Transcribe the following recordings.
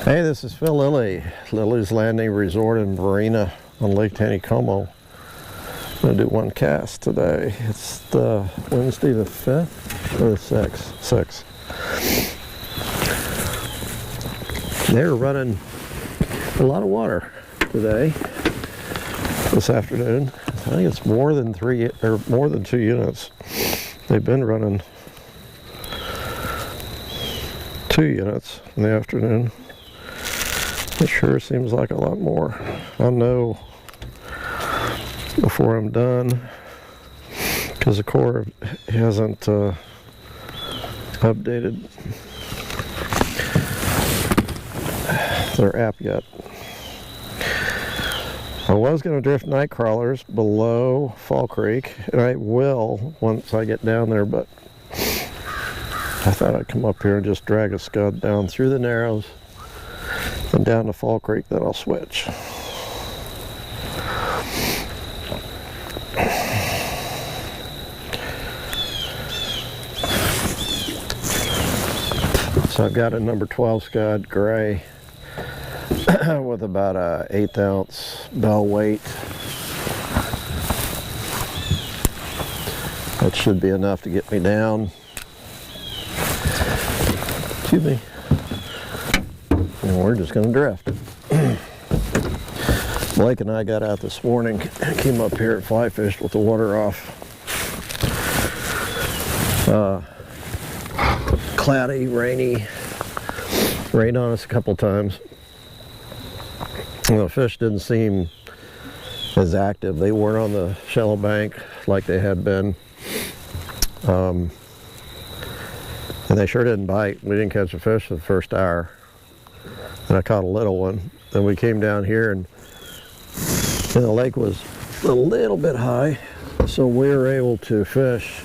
Hey, this is Phil Lilley, Lilley's Landing Resort in Marina on Lake Taneycomo. I'm going to do one cast today. It's the Wednesday the 5th or the 6th. They're running a lot of water today, this afternoon. I think it's more than 2 units. They've been running 2 units in the afternoon. It sure seems like a lot more. I'll know before I'm done, because the Corps hasn't updated their app yet. I was going to drift night crawlers below Fall Creek, and I will once I get down there, but I thought I'd come up here and just drag a scud down through the Narrows and down to Fall Creek, then I'll switch. So I've got a number 12 scud, gray, with about a 1/8 ounce bell weight. That should be enough to get me down. Excuse me. And we're just going to drift. Blake and I got out this morning, came up here and fly fished with the water off. Cloudy, rainy, rained on us a couple times. The fish didn't seem as active. They weren't on the shallow bank like they had been. And they sure didn't bite. We didn't catch a fish for the first hour. And I caught a little one. Then we came down here and the lake was a little bit high, so we were able to fish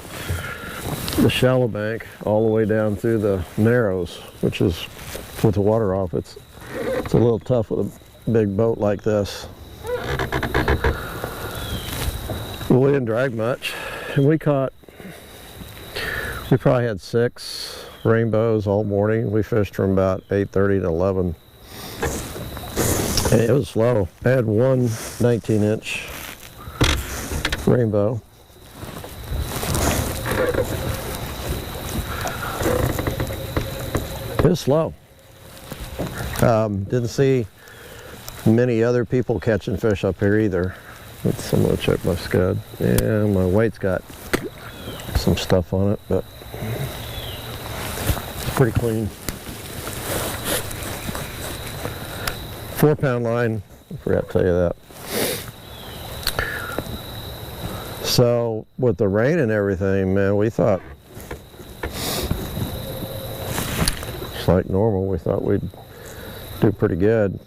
the shallow bank all the way down through the Narrows, which is, with the water off, it's a little tough with a big boat like this. But we didn't drag much, and we probably had 6 rainbows all morning. We fished from about 8:30 to 11. And it was slow. I had one 19-inch rainbow. It was slow. Didn't see many other people catching fish up here either. I'm gonna check my scud. Yeah, my weight's got some stuff on it, but it's pretty clean. 4-pound line, I forgot to tell you that. So with the rain and everything, man, we thought, just like normal, we thought we'd do pretty good,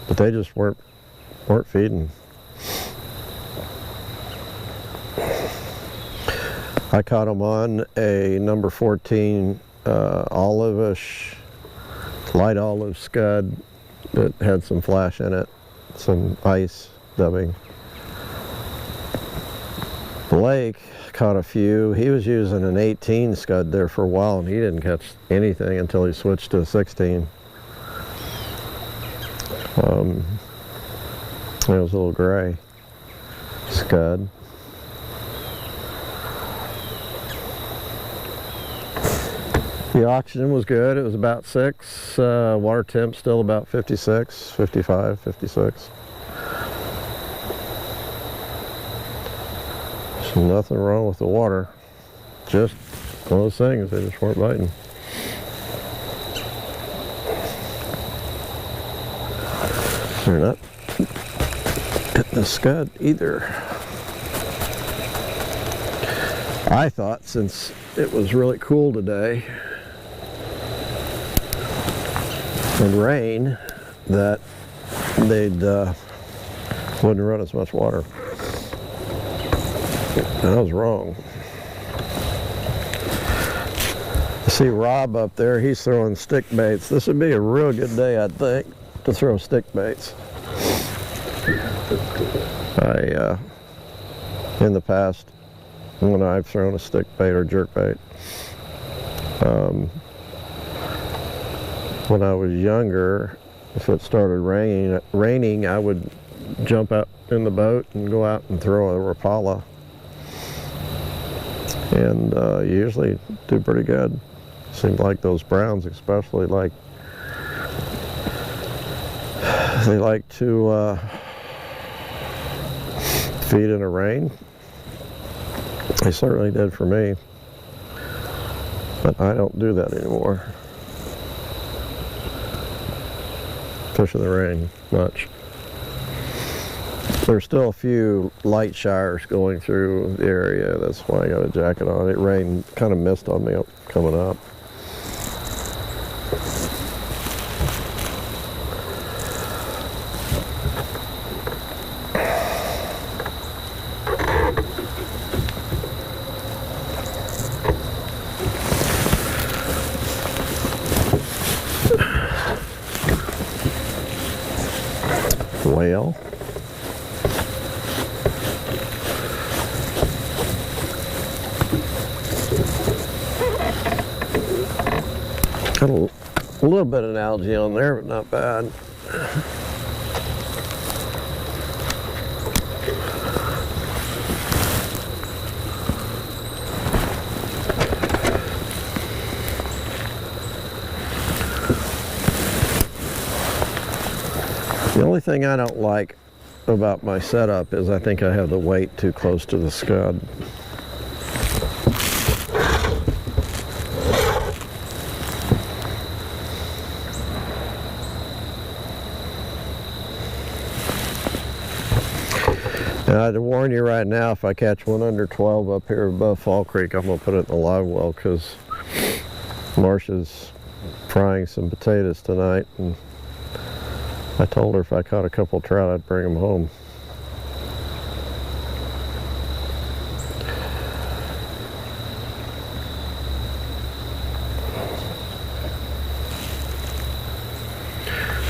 but they just weren't feeding. I caught them on a number 14 olive-ish, light olive scud that had some flash in it, some ice dubbing. Blake caught a few. He was using an 18 scud there for a while, and he didn't catch anything until he switched to a 16. It was a little gray scud. The oxygen was good. It was about 6. Water temp still about 56, 55, 56. So nothing wrong with the water. Just one of those things, they just weren't biting. They're not hitting the scud either. I thought, since it was really cool today and rain, that they'd wouldn't run as much water. And I was wrong. I see Rob up there, he's throwing stick baits. This would be a real good day, I think, to throw stick baits. In the past, when I've thrown a stick bait or jerk bait, when I was younger, if it started raining, I would jump out in the boat and go out and throw a Rapala. And usually do pretty good. Seems like those browns especially they like to feed in the rain. They certainly did for me. But I don't do that anymore. Fish in the rain much. There's still a few light showers going through the area. That's why I got a jacket on. It rained, kind of mist on me coming up. Whale. Got a little bit of algae on there, but not bad. The only thing I don't like about my setup is I think I have the weight too close to the scud. And I'd warn you right now, if I catch one under 12 up here above Fall Creek, I'm going to put it in the live well, because Marcia's frying some potatoes tonight, and I told her if I caught a couple trout, I'd bring them home.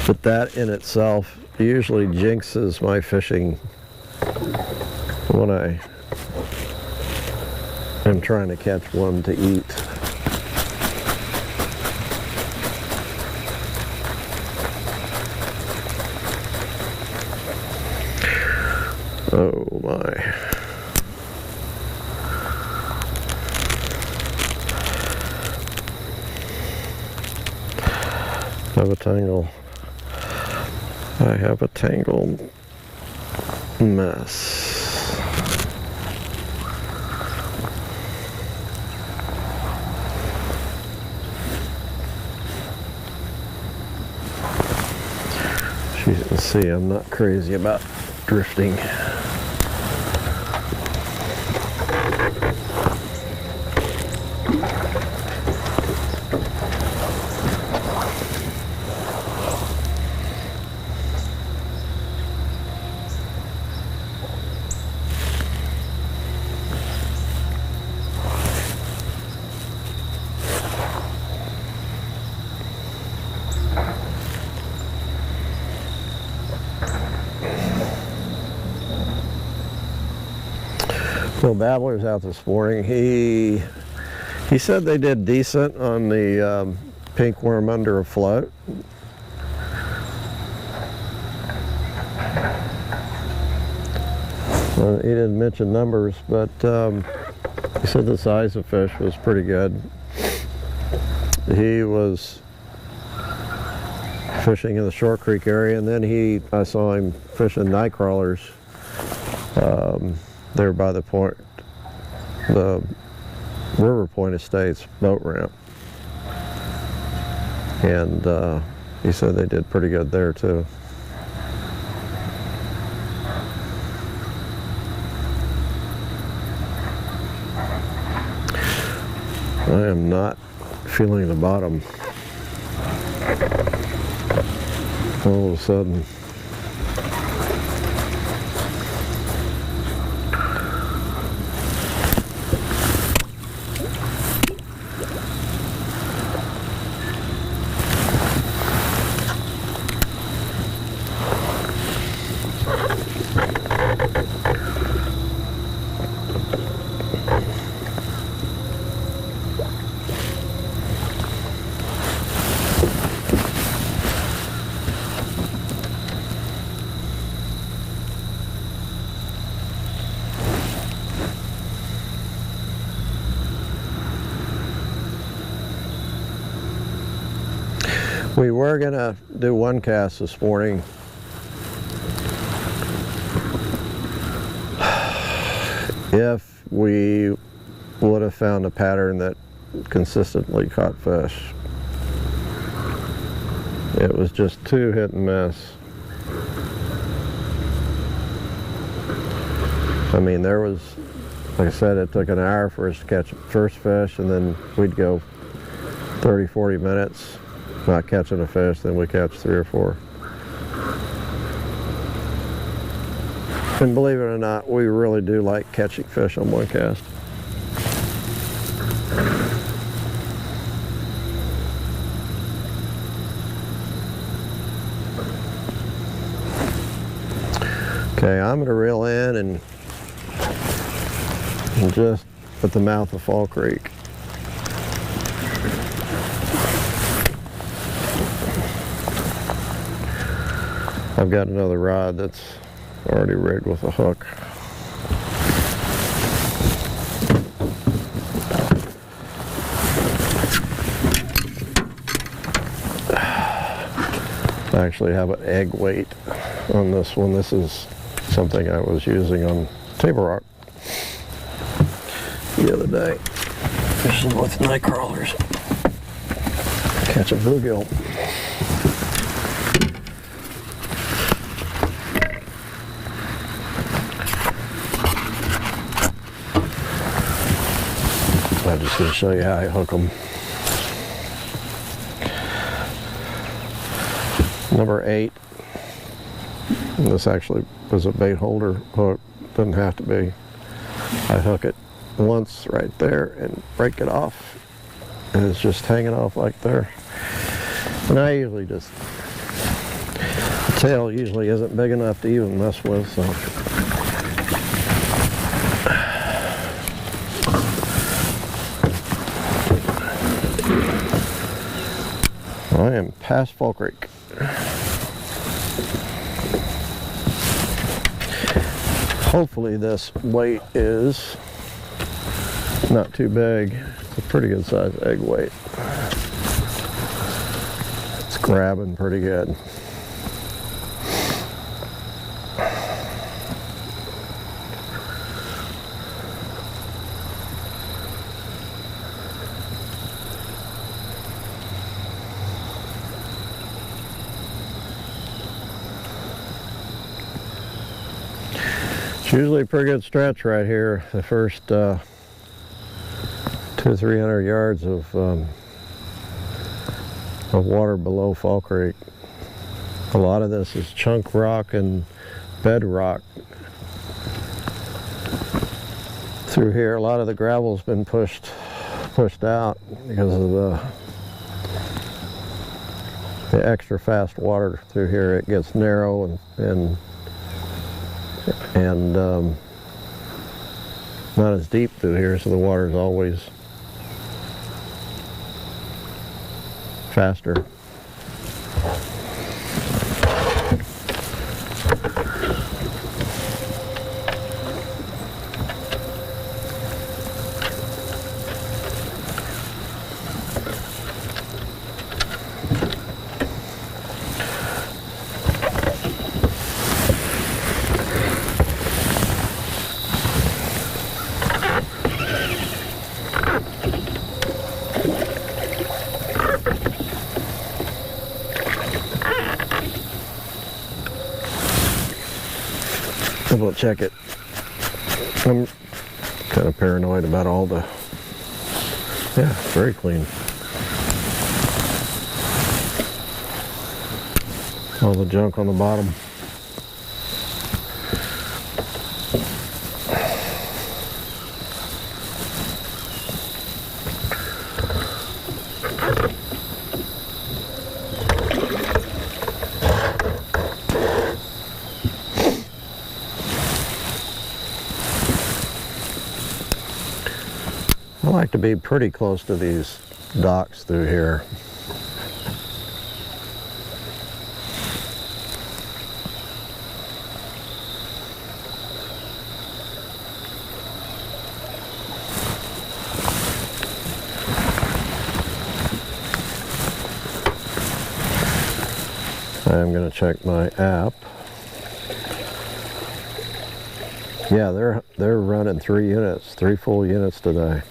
But that in itself usually jinxes my fishing when I am trying to catch one to eat. Oh my. Have a tangle. I have a tangled mess. As you can see, I'm not crazy about drifting. Well, Babbler's out this morning. He said they did decent on the pink worm under a float. He didn't mention numbers, but he said the size of fish was pretty good. He was fishing in the Short Creek area, and then I saw him fishing night crawlers there by the River Point Estates boat ramp, and he said they did pretty good there too. I am not feeling the bottom all of a sudden. We were gonna do one cast this morning. If we would have found a pattern that consistently caught fish. It was just too hit and miss. I mean, there was, like I said, it took an hour for us to catch the first fish, and then we'd go 30, 40 minutes not catching a fish, then we catch 3 or 4. And believe it or not, we really do like catching fish on one cast. Okay, I'm going to reel in and just at the mouth of Fall Creek. I've got another rod that's already rigged with a hook. I actually have an egg weight on this one. This is something I was using on Table Rock the other day. Fishing with night crawlers. Catch a bluegill. I'm just going to show you how I hook them. Number 8. And this actually was a bait holder hook. Doesn't have to be. I hook it once right there and break it off. And it's just hanging off like there. And I usually just, the tail usually isn't big enough to even mess with, so. I am past Fall Creek. Hopefully this weight is not too big. It's a pretty good size egg weight. It's grabbing pretty good. It's usually a pretty good stretch right here. The first 200 or 300 yards of water below Fall Creek. A lot of this is chunk rock and bedrock through here. A lot of the gravel's been pushed out because of the extra fast water through here. It gets narrow and not as deep through here, so the water is always faster. We'll check it. I'm kind of paranoid about all the, yeah, very clean. All the junk on the bottom. I like to be pretty close to these docks through here. I'm going to check my app. Yeah, they're running 3 full units today.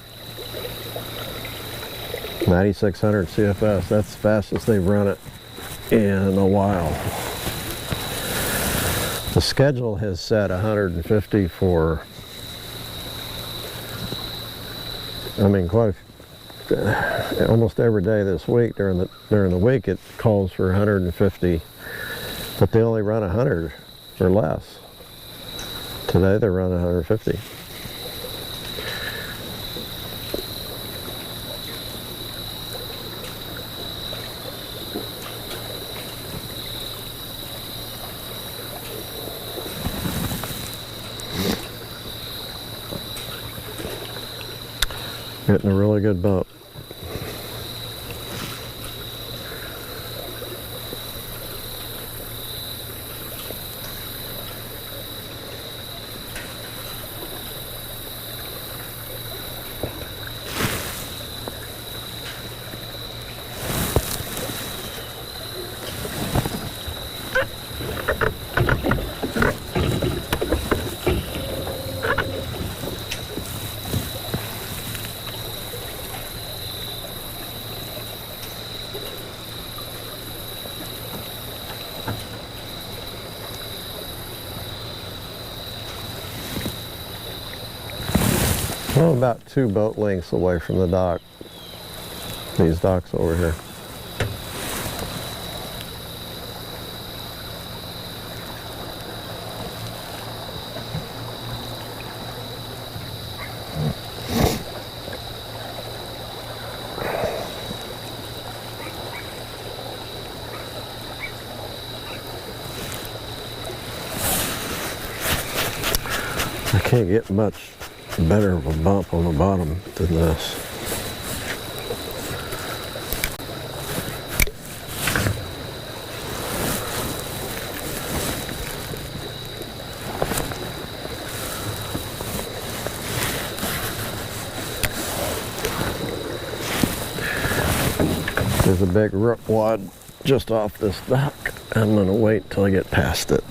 9600 CFS, that's the fastest they've run it in a while. The schedule has said 150 for, I mean, almost every day this week. During the week it calls for 150, but they only run 100 or less. Today they run 150. Getting a really good boat. Well, about 2 boat lengths away from the dock. These docks over here. I can't get much better of a bump on the bottom than this. There's a big rook wad just off this dock. I'm going to wait till I get past it.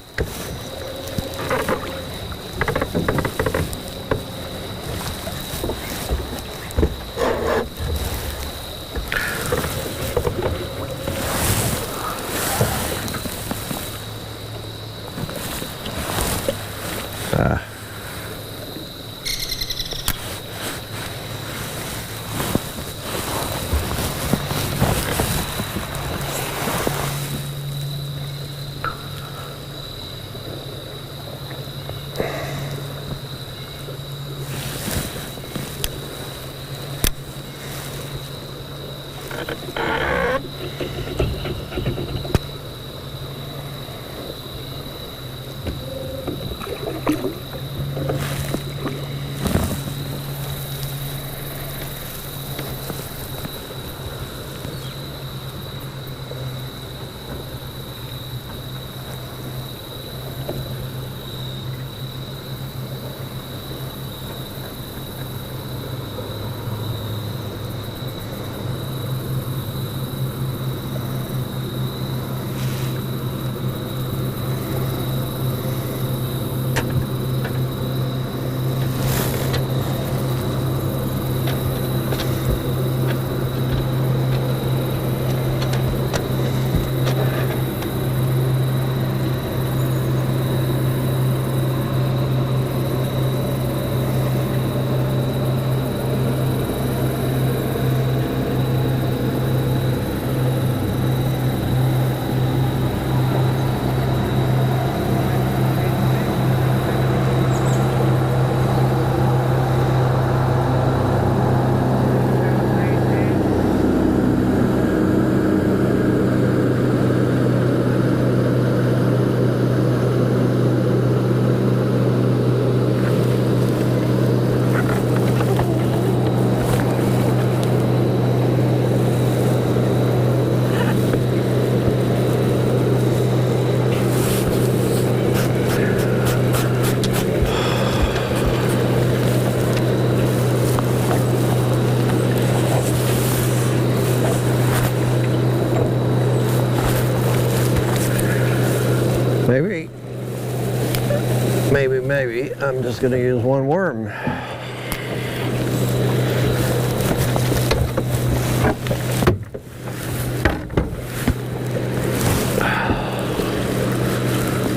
heavy, I'm just going to use one worm.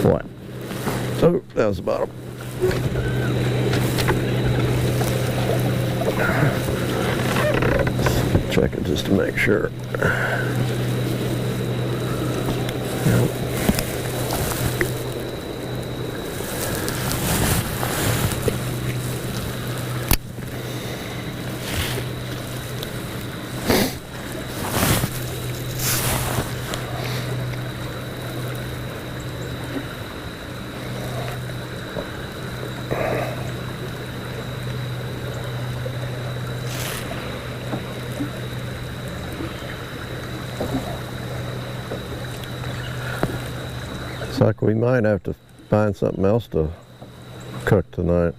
What? Oh, that was the bottom. Check it just to make sure. Looks like we might have to find something else to cook tonight.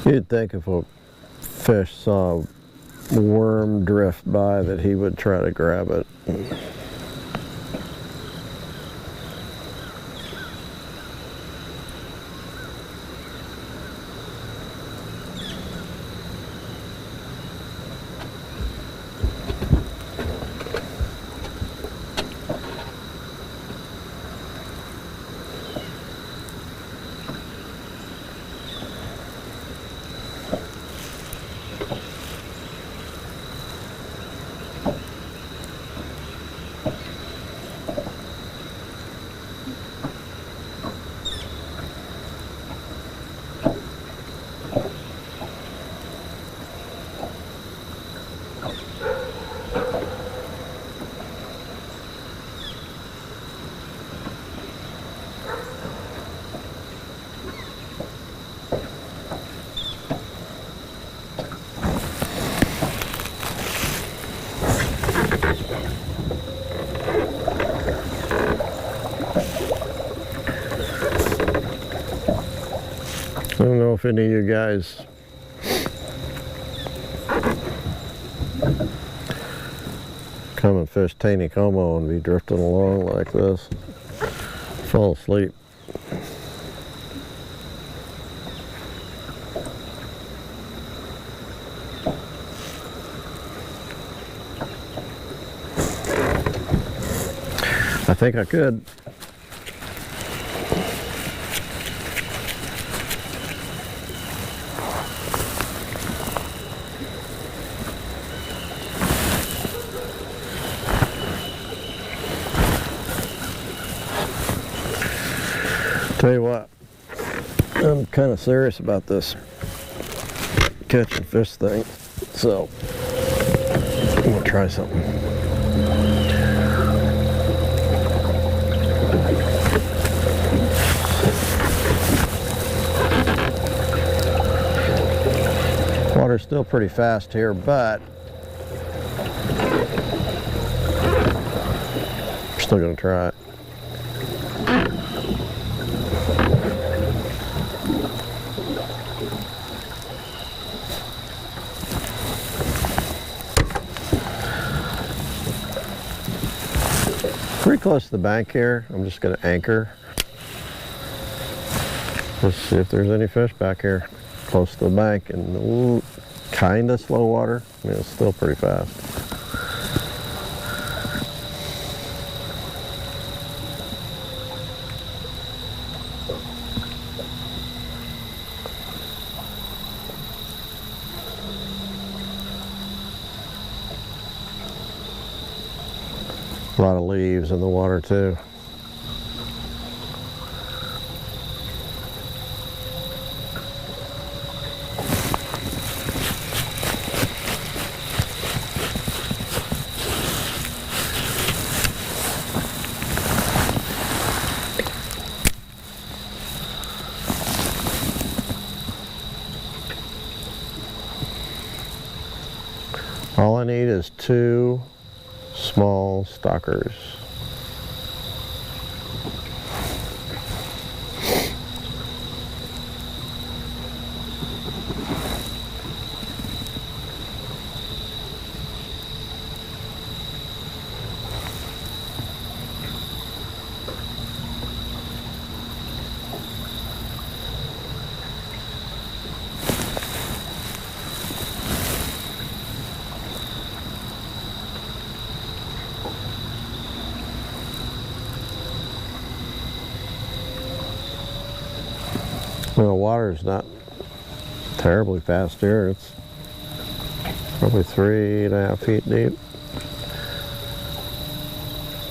You'd think if a fish saw a worm drift by that he would try to grab it. I don't know if any of you guys come and fish Taneycomo and be drifting along like this, fall asleep. I think I could. Tell you what, I'm kind of serious about this catch and fish thing, so I'm gonna try something. Water's still pretty fast here, but we're still gonna try it. Pretty close to the bank here. I'm just going to anchor. Let's see if there's any fish back here close to the bank. And kind of slow water. I mean, it's still pretty fast. A lot of leaves in the water too. I need is 2 small stockers. Well, the water's not terribly fast here. It's probably 3.5 feet deep.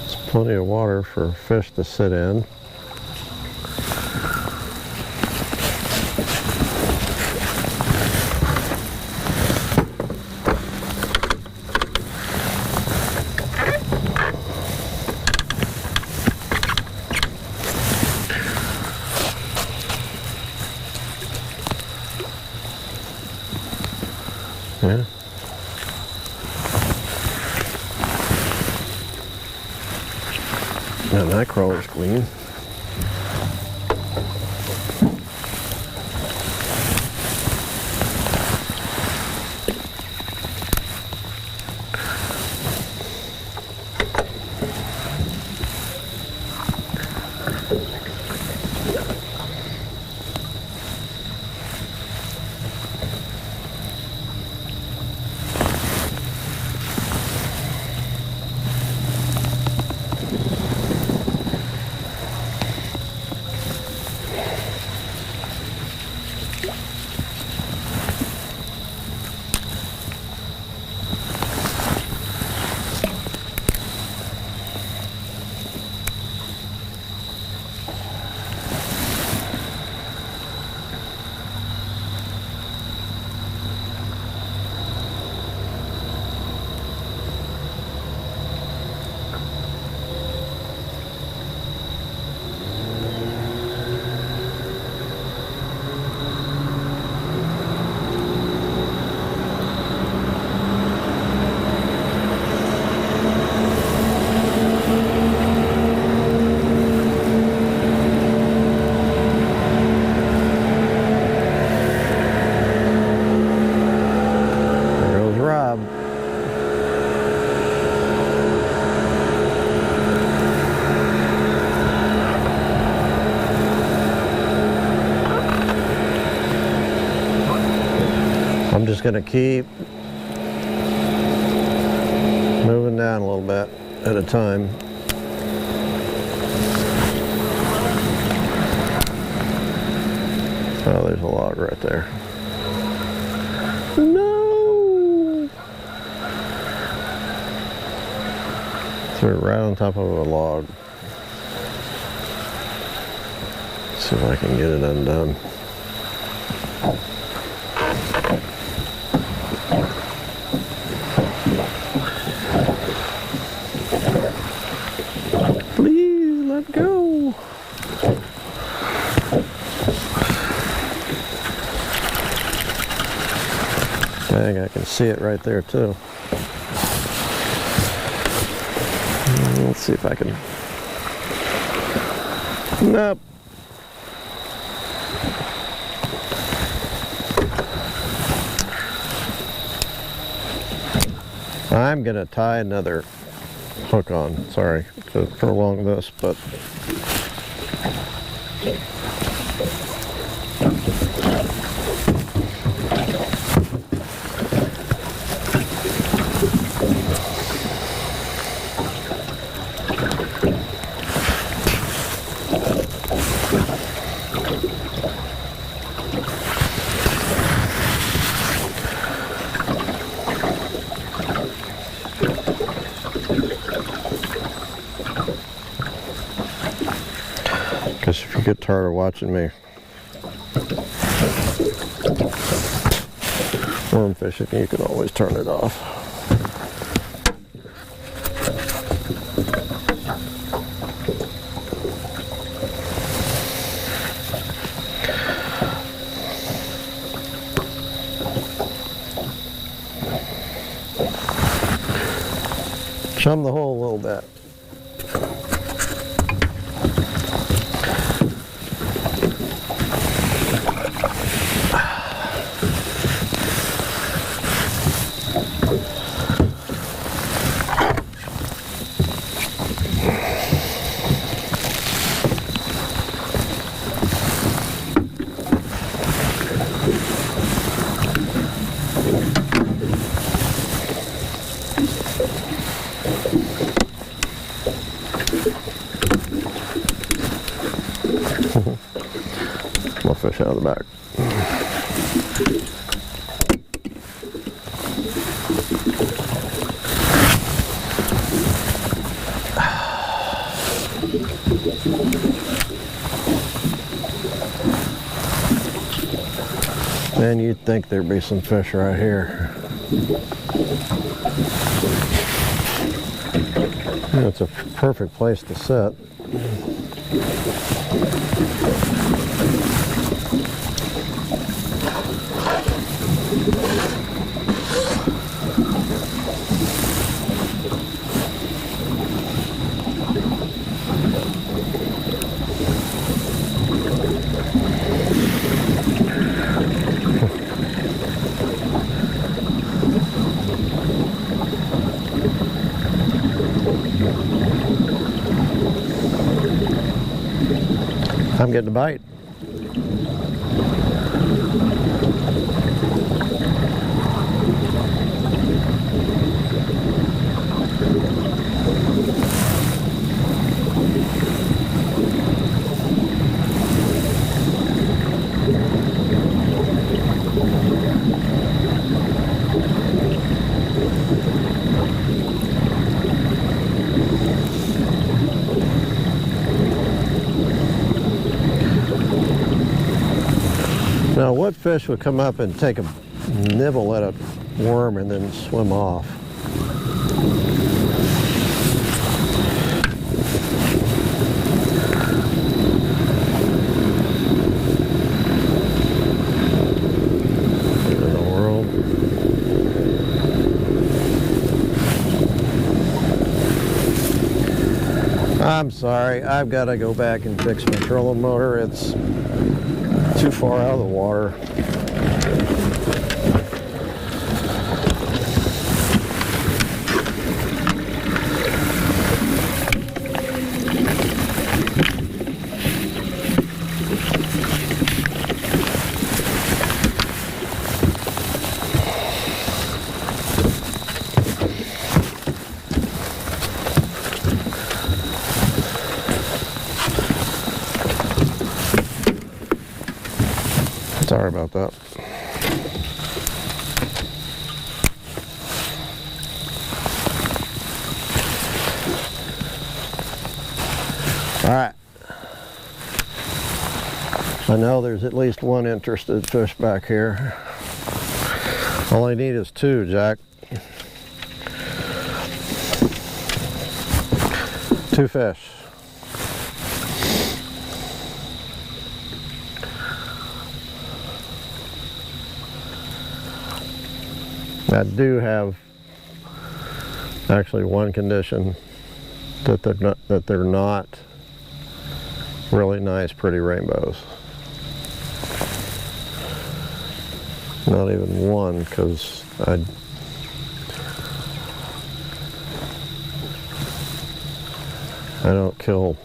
It's plenty of water for fish to sit in. Yeah. And that crawler's clean. I'm just going to keep moving down a little bit at a time. Oh, there's a log right there. No! Threw it right on top of a log. Let's see if I can get it undone. Please let go. Dang, I can see it right there too. Let's see if I can. Nope. I'm gonna tie another hook on. Sorry to prolong this, but because if you get tired of watching me worm fishing, you can always turn it off. Chum the hole a little bit. More fish out of the back. Man, you'd think there'd be some fish right here. It's a perfect place to sit. I'm getting a bite. Now, what fish would come up and take a nibble at a worm and then swim off? What in the world? I'm sorry, I've got to go back and fix my trolling motor. It's too far out of the water. Sorry about that. All right. I know there's at least one interested fish back here. All I need is two, Jack. Two fish. I do have actually one condition, that they're not really nice, pretty rainbows. Not even one, because I don't kill.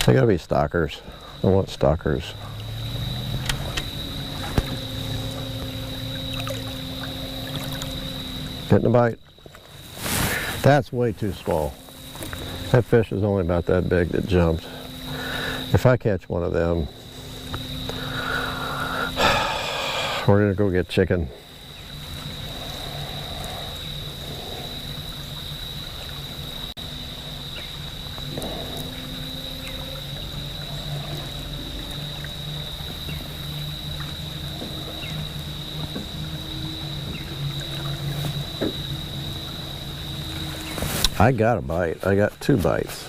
They gotta be stockers. I want stockers. Getting a bite. That's way too small. That fish is only about that big that jumped. If I catch one of them, we're gonna go get chicken. I got a bite. I got two bites.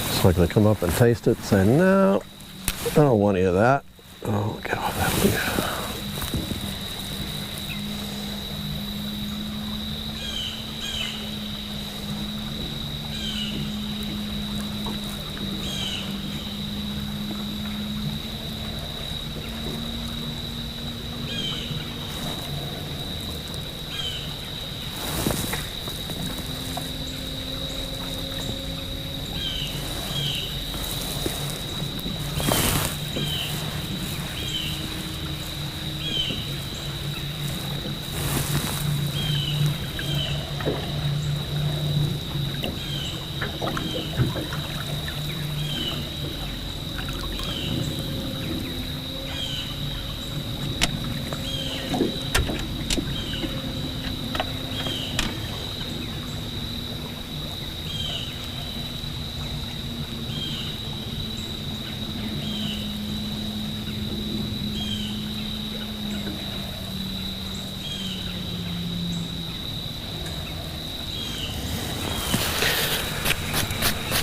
It's like they come up and taste it and say, no, I don't want any of that. Oh, get off that one.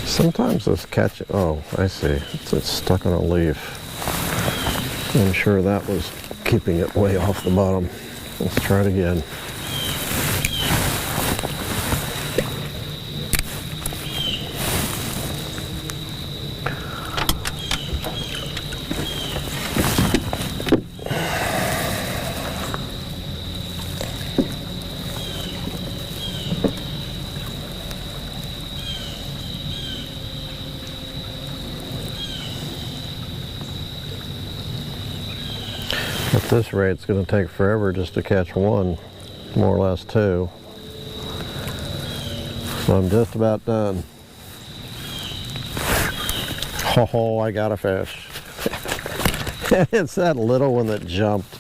Sometimes this catch, oh, I see. It's stuck on a leaf. I'm sure that was keeping it way off the bottom. Let's try it again. At this rate, it's going to take forever just to catch one, more or less two. So I'm just about done. Oh, I got a fish. It's that little one that jumped.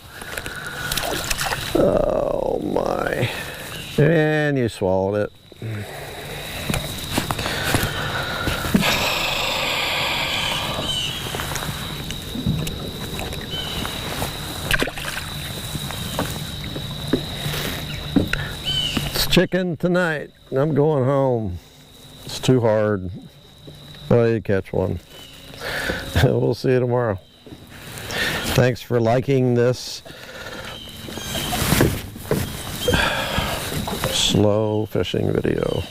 Oh my. And you swallowed it. Chicken tonight. I'm going home. It's too hard, but I did catch one. We'll see you tomorrow. Thanks for liking this slow fishing video.